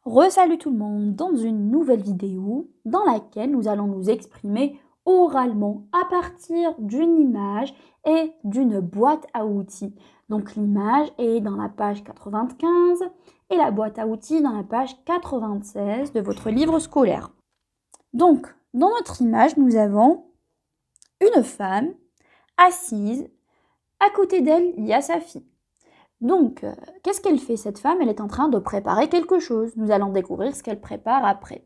Resalut tout le monde dans une nouvelle vidéo dans laquelle nous allons nous exprimer oralement à partir d'une image et d'une boîte à outils. Donc l'image est dans la page 95 et la boîte à outils dans la page 96 de votre livre scolaire. Donc dans notre image, nous avons une femme assise. À côté d'elle, il y a sa fille. Donc, qu'est-ce qu'elle fait cette femme? Elle est en train de préparer quelque chose. Nous allons découvrir ce qu'elle prépare après.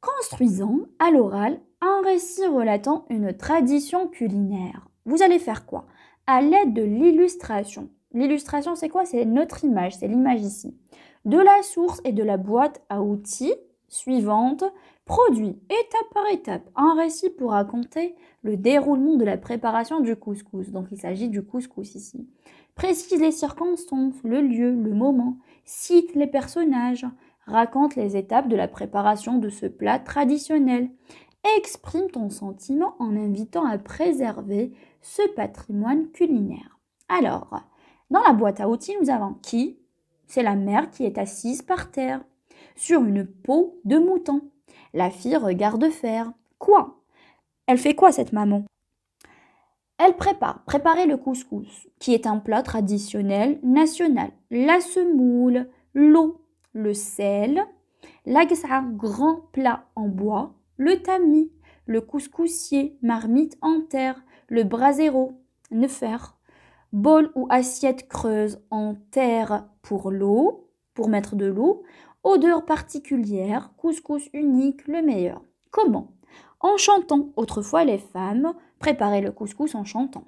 Construisons à l'oral un récit relatant une tradition culinaire. Vous allez faire quoi? À l'aide de l'illustration. L'illustration, c'est quoi? C'est notre image, c'est l'image ici. De la source et de la boîte à outils suivante, produit étape par étape un récit pour raconter le déroulement de la préparation du couscous. Donc, il s'agit du couscous ici. Précise les circonstances, le lieu, le moment, cite les personnages, raconte les étapes de la préparation de ce plat traditionnel. Exprime ton sentiment en invitant à préserver ce patrimoine culinaire. Alors, dans la boîte à outils, nous avons qui? C'est la mère qui est assise par terre, sur une peau de mouton. La fille regarde faire. Quoi? Elle fait quoi cette maman? Elle préparer le couscous, qui est un plat traditionnel national. La semoule, l'eau, le sel, l'agsa, grand plat en bois, le tamis, le couscoussier, marmite en terre, le brasero, nefer, bol ou assiette creuse en terre pour l'eau, pour mettre de l'eau, odeur particulière, couscous unique, le meilleur. Comment? En chantant. Autrefois, les femmes préparaient le couscous en chantant.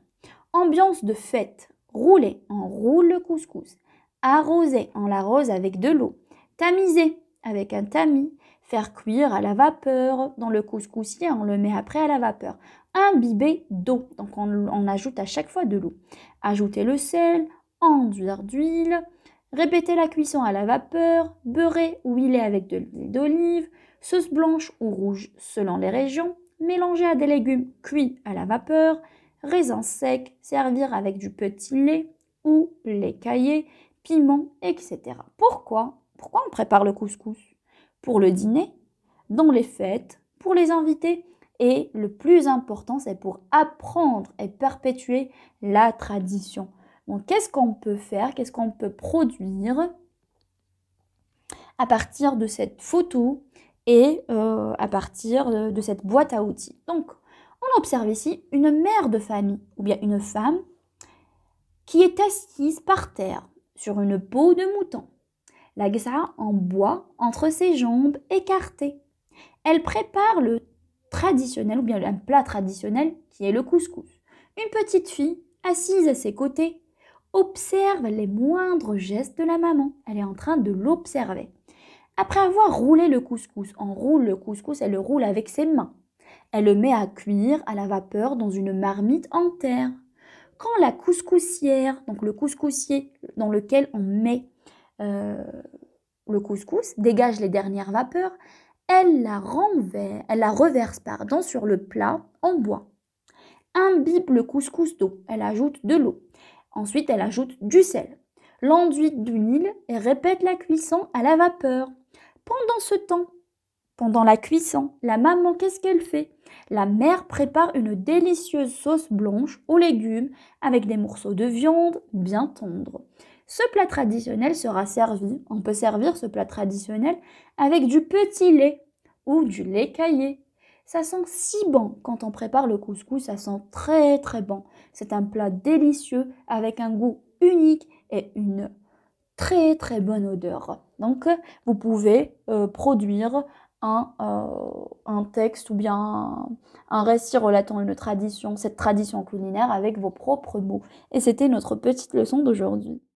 Ambiance de fête. Rouler. On roule le couscous. Arroser. On l'arrose avec de l'eau. Tamiser. Avec un tamis. Faire cuire à la vapeur. Dans le couscoussier, on le met après à la vapeur. Imbiber d'eau. Donc, on ajoute à chaque fois de l'eau. Ajouter le sel. Enduire d'huile. Répéter la cuisson à la vapeur. Beurrer ou huiler avec de l'huile d'olive. Sauce blanche ou rouge selon les régions, mélanger à des légumes cuits à la vapeur, raisins secs, servir avec du petit lait ou lait caillé, piment, etc. Pourquoi on prépare le couscous? Pour le dîner, dans les fêtes, pour les invités et le plus important, c'est pour apprendre et perpétuer la tradition. Donc, qu'est-ce qu'on peut faire? Qu'est-ce qu'on peut produire à partir de cette photo et à partir de cette boîte à outils. Donc, on observe ici une mère de famille ou bien une femme qui est assise par terre sur une peau de mouton. La gsa en bois entre ses jambes écartées. Elle prépare le traditionnel ou bien un plat traditionnel qui est le couscous. Une petite fille assise à ses côtés observe les moindres gestes de la maman. Elle est en train de l'observer. Après avoir roulé le couscous, on roule le couscous, elle le roule avec ses mains. Elle le met à cuire à la vapeur dans une marmite en terre. Quand la couscoussière, donc le couscoussier dans lequel on met le couscous, dégage les dernières vapeurs, elle la reverse sur le plat en bois. Imbibe le couscous d'eau, elle ajoute de l'eau. Ensuite, elle ajoute du sel. L'enduit d'huile et répète la cuisson à la vapeur. Pendant ce temps, pendant la cuisson, la maman, qu'est-ce qu'elle fait? La mère prépare une délicieuse sauce blanche aux légumes avec des morceaux de viande bien tendres. Ce plat traditionnel sera servi, on peut servir ce plat traditionnel avec du petit lait ou du lait caillé. Ça sent si bon quand on prépare le couscous, ça sent très très bon. C'est un plat délicieux avec un goût unique et une très très bonne odeur. Donc vous pouvez produire un texte ou bien un récit relatant une tradition, cette tradition culinaire avec vos propres mots. Et c'était notre petite leçon d'aujourd'hui.